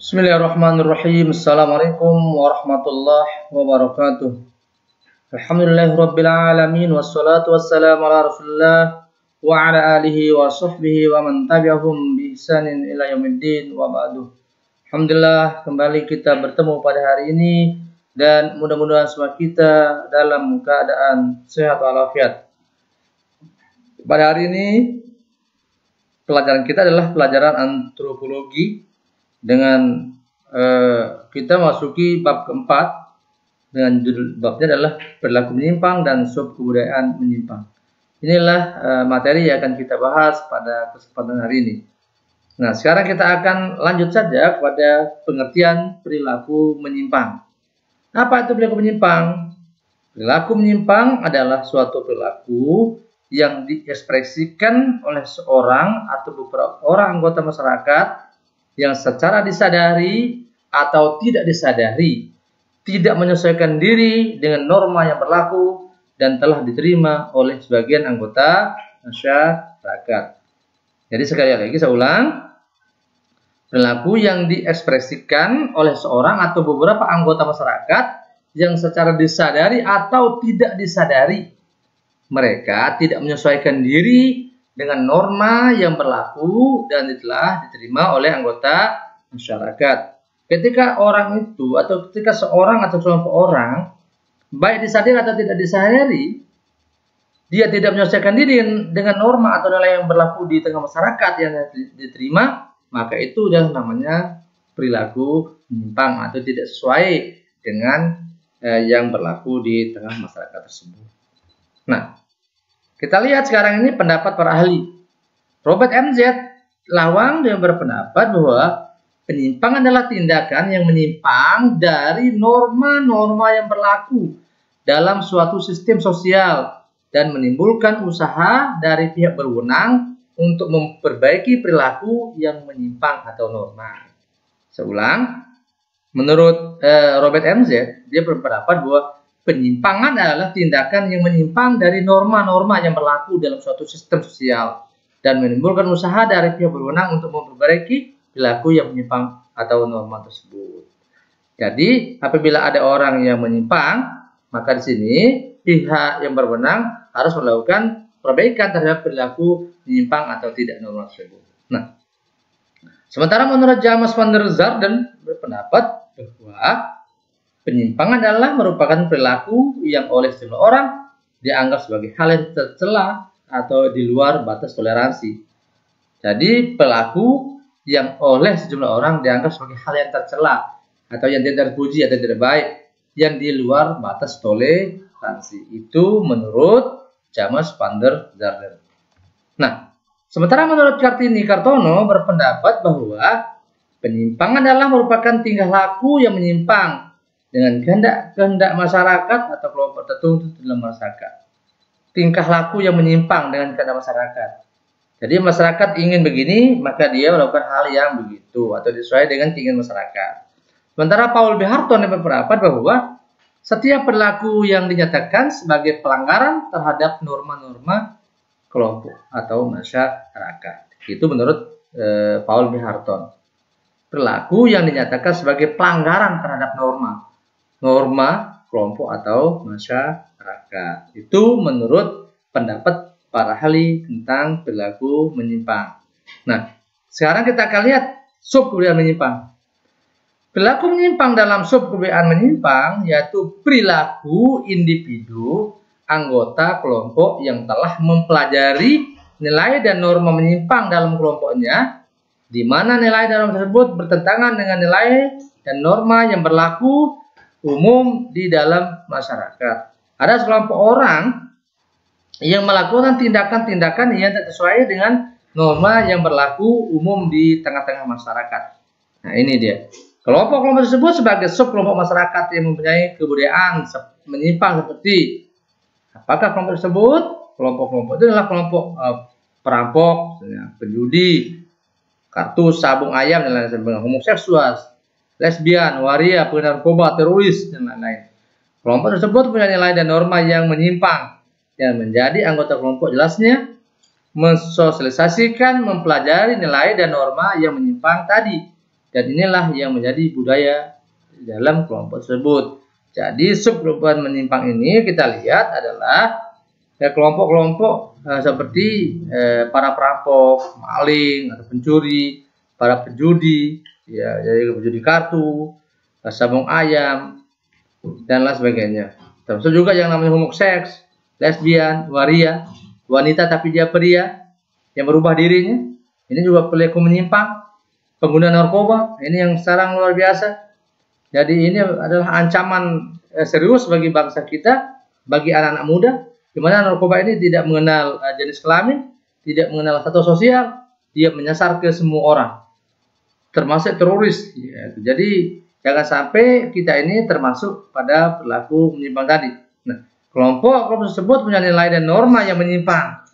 Bismillahirrahmanirrahim. Assalamualaikum warahmatullahi wabarakatuh. Alhamdulillahirabbil alamin wassalatu wassalamu ala Rasulillah wa ala alihi wa sahbihi wa man tabi'ahum bi ihsanin ila yaumiddin wa ba'du. Alhamdulillah, kembali kita bertemu pada hari ini dan mudah-mudahan semua kita dalam keadaan sehat walafiat. Pada hari ini pelajaran kita adalah pelajaran antropologi. Dengan kita masuki bab keempat dengan judul babnya adalah perilaku menyimpang dan sub kebudayaan menyimpang. Inilah materi yang akan kita bahas pada kesempatan hari ini. Nah, sekarang kita akan lanjut saja kepada pengertian perilaku menyimpang. Apa itu perilaku menyimpang? Perilaku menyimpang adalah suatu perilaku yang diekspresikan oleh seorang atau beberapa orang anggota masyarakat yang secara disadari atau tidak disadari tidak menyesuaikan diri dengan norma yang berlaku dan telah diterima oleh sebagian anggota masyarakat. Jadi sekali lagi saya ulang, perilaku yang diekspresikan oleh seorang atau beberapa anggota masyarakat yang secara disadari atau tidak disadari mereka tidak menyesuaikan diri dengan norma yang berlaku dan telah diterima oleh anggota masyarakat. Ketika orang itu atau ketika seorang atau kelompok orang baik disadari atau tidak disadari dia tidak menyesuaikan diri dengan norma atau nilai yang berlaku di tengah masyarakat yang diterima, maka itu adalah namanya perilaku menyimpang atau tidak sesuai dengan yang berlaku di tengah masyarakat tersebut. Nah, kita lihat sekarang ini pendapat para ahli. Robert M.Z. Lawang yang berpendapat bahwa penyimpangan adalah tindakan yang menyimpang dari norma-norma yang berlaku dalam suatu sistem sosial dan menimbulkan usaha dari pihak berwenang untuk memperbaiki perilaku yang menyimpang atau norma. Seulang, menurut Robert M.Z. dia berpendapat bahwa penyimpangan adalah tindakan yang menyimpang dari norma-norma yang berlaku dalam suatu sistem sosial dan menimbulkan usaha dari pihak berwenang untuk memperbaiki perilaku yang menyimpang atau norma tersebut. Jadi, apabila ada orang yang menyimpang, maka di sini pihak yang berwenang harus melakukan perbaikan terhadap perilaku menyimpang atau tidak norma tersebut. Nah, sementara menurut James van der Zarden berpendapat bahwa penyimpangan adalah merupakan perilaku yang oleh sejumlah orang dianggap sebagai hal yang tercela atau di luar batas toleransi. Jadi perilaku yang oleh sejumlah orang dianggap sebagai hal yang tercela atau yang tidak terpuji atau tidak baik yang di luar batas toleransi. Itu menurut James van der Zarden. Nah, sementara menurut Kartini Kartono berpendapat bahwa penyimpangan adalah merupakan tingkah laku yang menyimpang dengan kehendak masyarakat atau kelompok tertentu dalam masyarakat. Tingkah laku yang menyimpang dengan kehendak masyarakat. Jadi masyarakat ingin begini, maka dia melakukan hal yang begitu atau sesuai dengan keinginan masyarakat. Sementara Paul B. Harton yang berpendapat bahwa setiap perilaku yang dinyatakan sebagai pelanggaran terhadap norma-norma kelompok atau masyarakat. Itu menurut Paul B. Harton. Perilaku yang dinyatakan sebagai pelanggaran terhadap norma kelompok atau masyarakat. Itu menurut pendapat para ahli tentang perilaku menyimpang. Nah, sekarang kita akan lihat sub kebudayaan menyimpang. Perilaku menyimpang dalam sub kebudayaan menyimpang yaitu perilaku individu anggota kelompok yang telah mempelajari nilai dan norma menyimpang dalam kelompoknya, di mana nilai dan norma tersebut bertentangan dengan nilai dan norma yang berlaku umum di dalam masyarakat. Ada sekelompok orang yang melakukan tindakan-tindakan yang tidak sesuai dengan norma yang berlaku umum di tengah-tengah masyarakat. Nah, ini dia. Kelompok-kelompok tersebut sebagai subkelompok masyarakat yang mempunyai kebudayaan menyimpang seperti apakah kelompok tersebut? Kelompok-kelompok itu adalah kelompok perampok, penjudi, kartus, sabung ayam, dan lain sebagainya, homoseksual, lesbian, waria, penarkoba, teroris, dan lain-lain. Kelompok tersebut punya nilai dan norma yang menyimpang. Yang menjadi anggota kelompok jelasnya mensosialisasikan, mempelajari nilai dan norma yang menyimpang tadi dan inilah yang menjadi budaya dalam kelompok tersebut. Jadi subkelompok menyimpang ini kita lihat adalah kelompok-kelompok seperti para perampok, maling atau pencuri, para penjudi, ya, jadi penjudi kartu, sabung ayam, dan lain sebagainya. Termasuk juga yang namanya homoseks, lesbian, waria, wanita tapi dia pria yang berubah dirinya. Ini juga pelaku menyimpang, pengguna narkoba. Ini yang sekarang luar biasa. Jadi ini adalah ancaman serius bagi bangsa kita, bagi anak-anak muda, di mana narkoba ini tidak mengenal jenis kelamin, tidak mengenal status sosial, dia menyasar ke semua orang, termasuk teroris. Ya, jadi jangan sampai kita ini termasuk pada pelaku menyimpang tadi. Nah, kelompok tersebut punya nilai dan norma yang menyimpang,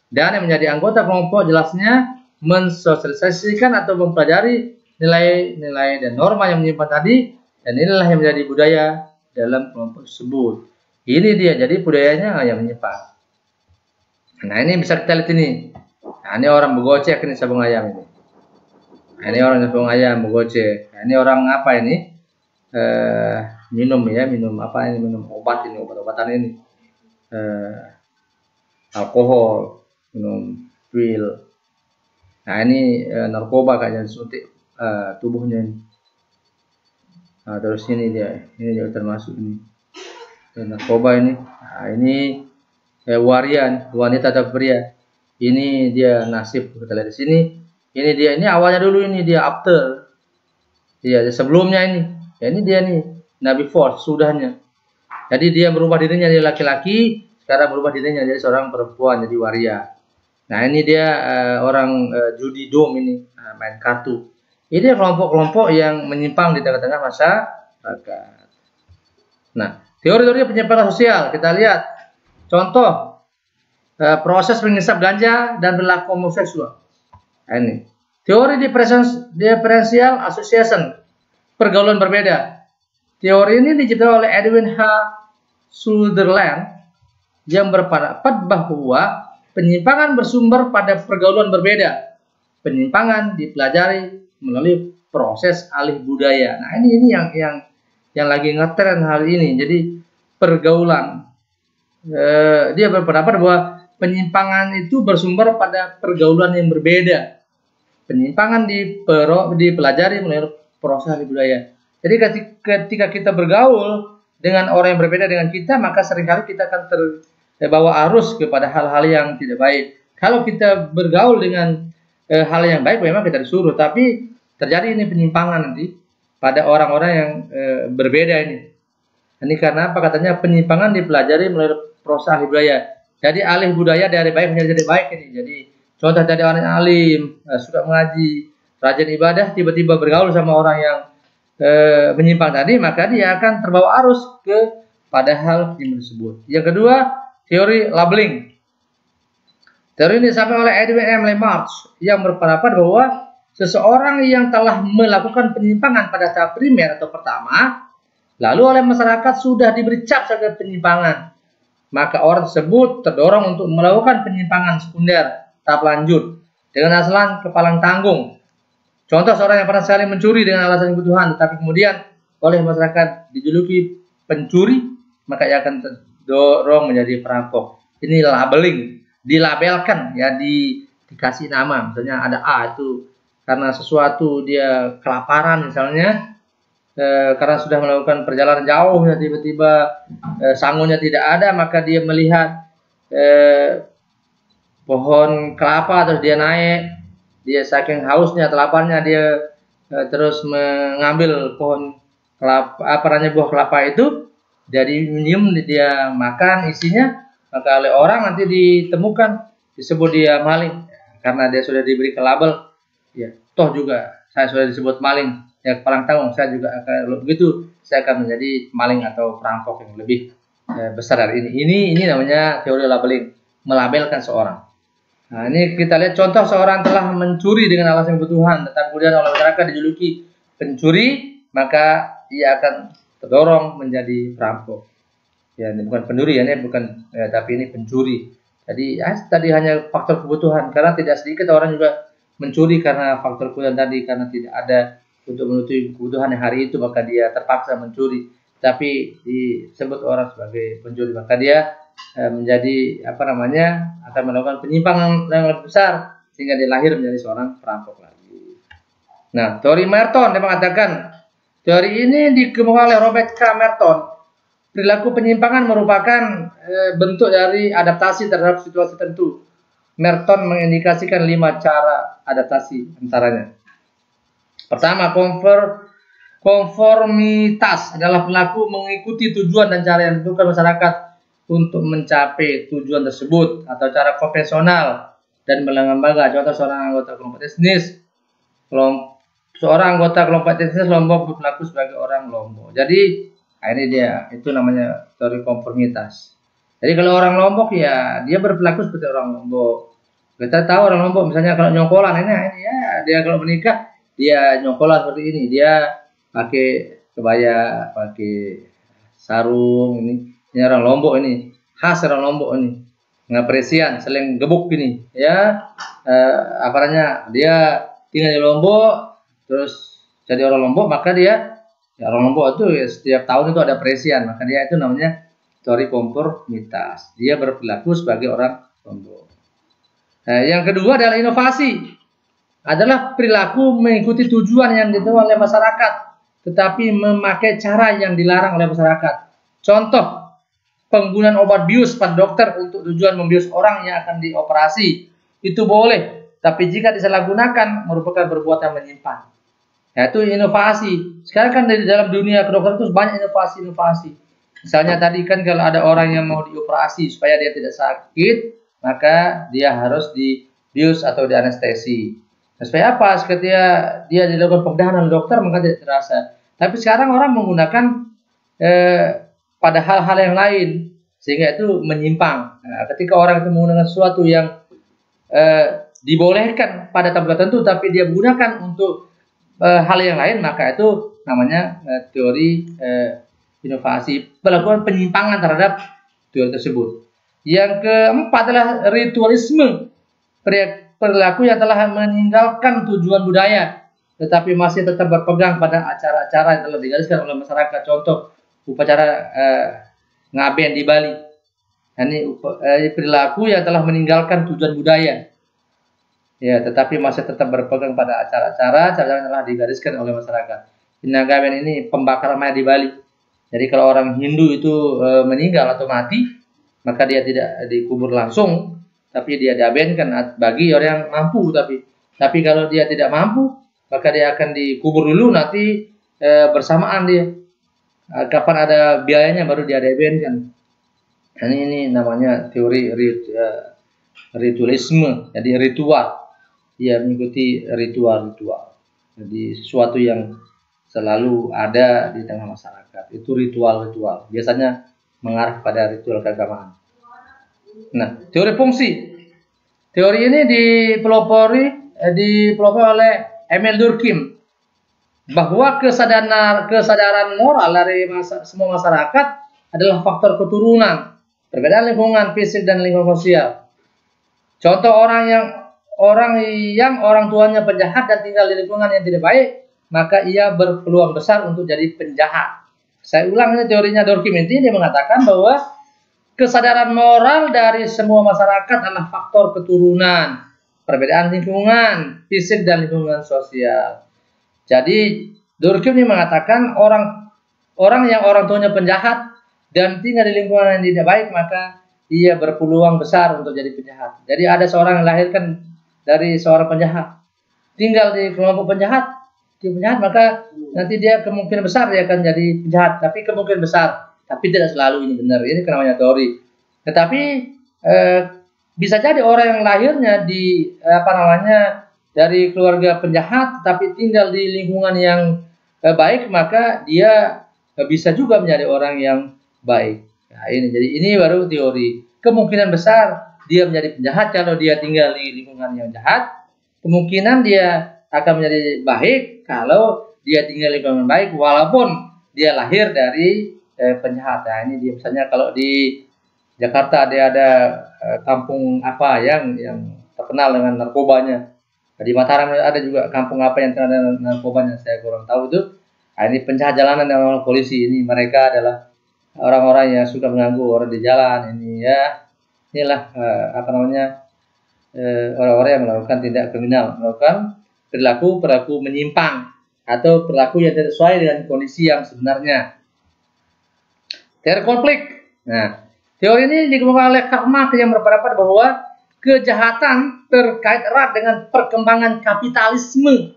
dan yang menjadi anggota kelompok jelasnya mensosialisasikan atau mempelajari nilai-nilai dan norma yang menyimpang tadi, dan inilah yang menjadi budaya dalam kelompok tersebut. Ini dia, jadi budayanya yang menyimpang. Nah, ini bisa kita lihat ini. Nah, ini orang bergocek ini sabung ayam ini. Nah, ini orang sabung ayam bergocek. Nah, ini orang apa ini? Minum ya, minum apa ini? Minum obat ini, obat-obatan ini. Alkohol, minum pil. Nah, ini narkoba kayaknya disuntik tubuhnya ini. Nah, terus ini juga termasuk ini narkoba ini. Nah, ini waria, wanita atau pria. Ini dia nasib, kita lihat di sini. Ini awalnya dulu, ini dia after. Dia sebelumnya ini. Ya, ini dia nih, Nabi Force sudahnya. Jadi dia berubah dirinya jadi laki-laki, sekarang berubah dirinya jadi seorang perempuan, jadi waria. Nah, ini dia orang judi dom ini, main kartu. Ini kelompok-kelompok yang menyimpang di tengah-tengah masyarakat. Nah, teori-teori penyimpangan sosial kita lihat. Contoh, proses mengisap ganja dan berlaku homoseksual. Nah, ini teori differential association, pergaulan berbeda. Teori ini diciptakan oleh Edwin H. Sutherland yang berpendapat bahwa penyimpangan bersumber pada pergaulan berbeda. Penyimpangan dipelajari melalui proses alih budaya. Nah, ini yang lagi ngetren hal ini. Jadi pergaulan. Dia berpendapat bahwa penyimpangan itu bersumber pada pergaulan yang berbeda. Penyimpangan dipelajari melalui proses alih budaya. Jadi ketika kita bergaul dengan orang yang berbeda dengan kita, maka seringkali kita akan terbawa arus kepada hal-hal yang tidak baik. Kalau kita bergaul dengan hal yang baik, memang kita disuruh, tapi terjadi ini penyimpangan nanti pada orang-orang yang berbeda ini. Ini karena apa? Katanya penyimpangan dipelajari melalui proses alih budaya. Jadi alih budaya dari baik menjadi tidak baik ini. Jadi contoh dari orang yang alim, suka mengaji, rajin ibadah, tiba-tiba bergaul sama orang yang menyimpang tadi, maka dia akan terbawa arus ke pada hal yang tersebut. Yang kedua, teori labeling. Teori ini disampaikan oleh Edwin M. Lemarch yang berpendapat bahwa seseorang yang telah melakukan penyimpangan pada tahap primer atau pertama, lalu oleh masyarakat sudah diberi cap sebagai penyimpangan, maka orang tersebut terdorong untuk melakukan penyimpangan sekunder tahap lanjut dengan alasan kepalang tanggung. Contoh, seorang yang pernah sekali mencuri dengan alasan kebutuhan, tetapi kemudian oleh masyarakat dijuluki pencuri, maka ia akan terdorong menjadi perampok. Ini labeling, dilabelkan ya, dikasih nama. Misalnya ada A itu karena sesuatu dia kelaparan misalnya, karena sudah melakukan perjalanan jauh, ya tiba-tiba sangunya tidak ada, maka dia melihat pohon kelapa terus dia naik. Dia saking hausnya, laparnya, dia terus mengambil pohon kelapa, buah kelapa itu, dari minum, dia makan isinya, maka oleh orang nanti ditemukan, disebut dia maling, karena dia sudah diberi label, ya toh juga saya sudah disebut maling, ya kepalang tanggung, saya juga akan begitu, saya akan menjadi maling atau perampok yang lebih besar dari ini. Ini namanya teori labeling, melabelkan seorang. Nah, ini kita lihat contoh, seorang telah mencuri dengan alasan kebutuhan, tetapi kemudian oleh masyarakat dijuluki pencuri, maka ia akan terdorong menjadi perampok. Ya, ini bukan pencuri, ya, ini bukan, tapi ini pencuri. Jadi tadi hanya faktor kebutuhan, karena tidak sedikit orang juga mencuri karena faktor kebutuhan tadi, karena tidak ada untuk menutupi kebutuhan hari itu, maka dia terpaksa mencuri, tapi disebut orang sebagai pencuri, maka dia menjadi akan melakukan penyimpangan yang lebih besar sehingga dia lahir menjadi seorang perampok lagi. Nah, teori Merton dia mengatakan, teori ini dikemukakan oleh Robert K. Merton. Perilaku penyimpangan merupakan bentuk dari adaptasi terhadap situasi tertentu. Merton mengindikasikan 5 cara adaptasi antaranya. Pertama, konformitas adalah perilaku mengikuti tujuan dan cara yang ditentukan masyarakat untuk mencapai tujuan tersebut atau cara konvensional dan berlembaga. Contoh, seorang anggota kelompok etnis Lombok berlaku sebagai orang Lombok. Jadi ini dia, itu namanya teori konformitas. Jadi kalau orang Lombok ya dia berperilaku seperti orang Lombok. Kita tahu orang Lombok misalnya kalau nyongkolan ini ya dia kalau menikah dia nyongkolan seperti ini, dia pakai kebaya, pakai sarung, ini orang Lombok ini, khas orang Lombok ini, ngapresian, seleng gebuk ini, ya dia tinggal di Lombok, terus jadi orang Lombok, maka dia orang Lombok itu ya, setiap tahun itu ada presian, maka dia itu namanya teori konformitas, dia berperilaku sebagai orang Lombok. Nah, yang kedua adalah inovasi, adalah perilaku mengikuti tujuan yang ditentukan oleh masyarakat, tetapi memakai cara yang dilarang oleh masyarakat. Contoh, penggunaan obat bius pada dokter untuk tujuan membius orang yang akan dioperasi, itu boleh, tapi jika disalahgunakan merupakan perbuatan menyimpang. Yaitu inovasi. Sekarang kan di dalam dunia kedokteran itu banyak inovasi-inovasi. Misalnya tadi kan kalau ada orang yang mau dioperasi supaya dia tidak sakit, maka dia harus dibius atau dianestesi. Nah, supaya apa? Ketika dia dilakukan pembedahan oleh dokter maka tidak terasa. Tapi sekarang orang menggunakan pada hal-hal yang lain sehingga itu menyimpang. Nah, ketika orang itu menggunakan sesuatu yang dibolehkan pada tahap tertentu tapi dia gunakan untuk hal yang lain, maka itu namanya teori inovasi, melakukan penyimpangan terhadap teori tersebut. Yang keempat adalah ritualisme, perilaku yang telah meninggalkan tujuan budaya tetapi masih tetap berpegang pada acara-acara yang telah digariskan oleh masyarakat. Contoh, upacara ngaben di Bali. Ini perilaku yang telah meninggalkan tujuan budaya, ya, tetapi masih tetap berpegang pada acara-acara yang telah digariskan oleh masyarakat. Ngaben ini pembakaran mayat di Bali. Jadi kalau orang Hindu itu meninggal atau mati, maka dia tidak dikubur langsung, tapi dia diabenkan bagi orang yang mampu. Tapi kalau dia tidak mampu, maka dia akan dikubur dulu, nanti bersamaan dia. Kapan ada biayanya baru dia diabenkan. Ini namanya teori ritualisme. Jadi ritual, dia mengikuti ritual-ritual. Jadi sesuatu yang selalu ada di tengah masyarakat. Itu ritual-ritual. Biasanya mengarah pada ritual keagamaan. Nah, teori fungsi. Teori ini dipelopori oleh Emil Durkheim, bahwa kesadaran moral dari semua masyarakat adalah faktor keturunan, perbedaan lingkungan fisik dan lingkungan sosial. Contoh, orang yang orang tuanya penjahat dan tinggal di lingkungan yang tidak baik, maka ia berpeluang besar untuk jadi penjahat. Saya ulang, ini teorinya Durkheim. Dia mengatakan bahwa kesadaran moral dari semua masyarakat adalah faktor keturunan, perbedaan lingkungan fisik dan lingkungan sosial. Jadi Durkheim ini mengatakan orang yang orang tuanya penjahat dan tinggal di lingkungan yang tidak baik, maka ia berpeluang besar untuk jadi penjahat. Jadi ada seorang yang lahirkan dari seorang penjahat, tinggal di kelompok penjahat, maka nanti dia kemungkinan besar dia akan jadi penjahat. Tapi kemungkinan besar, tapi tidak selalu ini benar. Ini namanya teori. Tetapi bisa jadi orang yang lahirnya di dari keluarga penjahat, tapi tinggal di lingkungan yang baik, maka dia bisa juga menjadi orang yang baik. Nah, ini baru teori. Kemungkinan besar dia menjadi penjahat kalau dia tinggal di lingkungan yang jahat. Kemungkinan dia akan menjadi baik kalau dia tinggal di lingkungan baik, walaupun dia lahir dari penjahat. Nah, ini dia misalnya kalau di Jakarta dia ada kampung apa yang terkenal dengan narkobanya. Di Mataram ada juga kampung apa yang terkena narkobanya, saya kurang tahu itu. Nah, ini penjahat jalanan yang orang polisi ini, mereka adalah orang-orang yang suka mengganggu orang di jalan ini ya. Inilah apa namanya orang-orang yang melakukan tindak kriminal, melakukan perilaku menyimpang atau perilaku yang tidak sesuai dengan kondisi yang sebenarnya. Teori konflik. Nah, teori ini dikembangkan oleh Karl Marx yang berpendapat bahwa kejahatan terkait erat dengan perkembangan kapitalisme.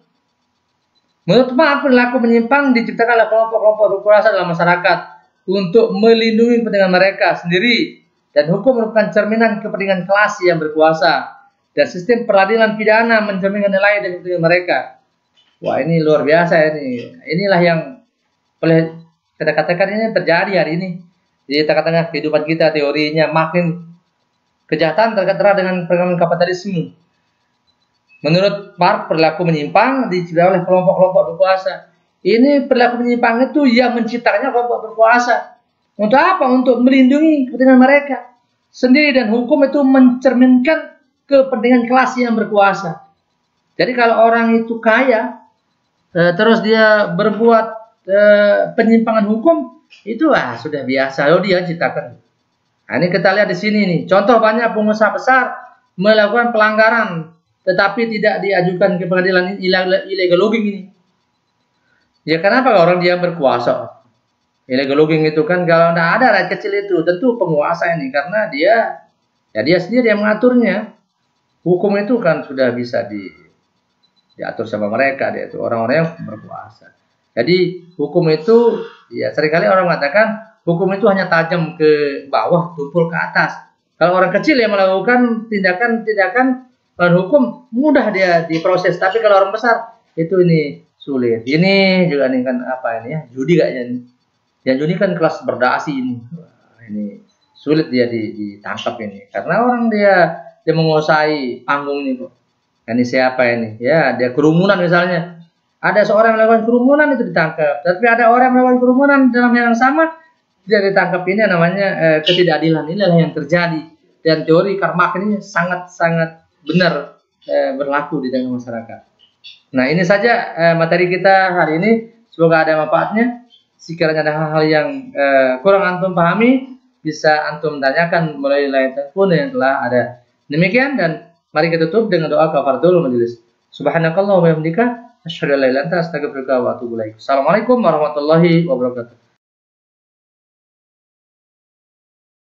Menurut Marx, perilaku menyimpang diciptakan oleh kelompok-kelompok berkuasa dalam masyarakat untuk melindungi kepentingan mereka sendiri, dan hukum merupakan cerminan kepentingan kelas yang berkuasa, dan sistem peradilan pidana mencerminkan nilai dan kepentingan mereka. Wah, ini luar biasa ini. Inilah yang boleh kita katakan ini terjadi hari ini di tengah-tengah kehidupan kita. Teorinya makin kejahatan terkait erat dengan perkembangan kapitalisme. Menurut Marx, perilaku menyimpang diciptakan oleh kelompok-kelompok berkuasa. Ini perilaku menyimpang itu yang menciptakannya kelompok berkuasa. Untuk apa? Untuk melindungi kepentingan mereka sendiri, dan hukum itu mencerminkan kepentingan kelas yang berkuasa. Jadi kalau orang itu kaya, terus dia berbuat penyimpangan hukum, itu sudah biasa, dia ciptakan. Nah, ini kita lihat di sini nih. Contoh banyak pengusaha besar melakukan pelanggaran, tetapi tidak diajukan ke pengadilan illegal logging ini. Ya kenapa? Orang dia berkuasa. Illegal logging itu kan kalau tidak ada rakyat kecil itu tentu penguasa ini, karena dia sendiri yang mengaturnya. Hukum itu kan sudah bisa diatur sama mereka, dia itu orang-orang yang berkuasa. Jadi hukum itu ya seringkali orang mengatakan hukum itu hanya tajam ke bawah, tumpul ke atas. Kalau orang kecil yang melakukan tindakan hukum mudah dia diproses, tapi kalau orang besar itu ini sulit. Ini juga nih kan apa ini ya, judi kayaknya nih. Yang judi kan kelas berdasi ini. Ini sulit dia ditangkap ini karena orang dia menguasai panggung ini kok. Ini siapa ini? Ya, dia kerumunan misalnya. Ada seorang yang melakukan kerumunan itu ditangkap. Tapi ada orang yang melakukan kerumunan dalam yang sama dia ditangkap. Ini namanya ketidakadilan. Inilah yang terjadi. Dan teori Karl Marx ini sangat-sangat benar berlaku di tengah masyarakat. Nah, ini saja materi kita hari ini. Semoga ada manfaatnya. Sekiranya ada hal-hal yang kurang antum pahami, bisa antum tanyakan melalui line telepon yang telah ada. Demikian, dan mari kita tutup dengan doa kafaratul majelis. Subhanakallah wa bihamdika asyhadu an la ilaha illa anta astaghfiruka wa atubu ilaik. Assalamualaikum warahmatullahi wabarakatuh.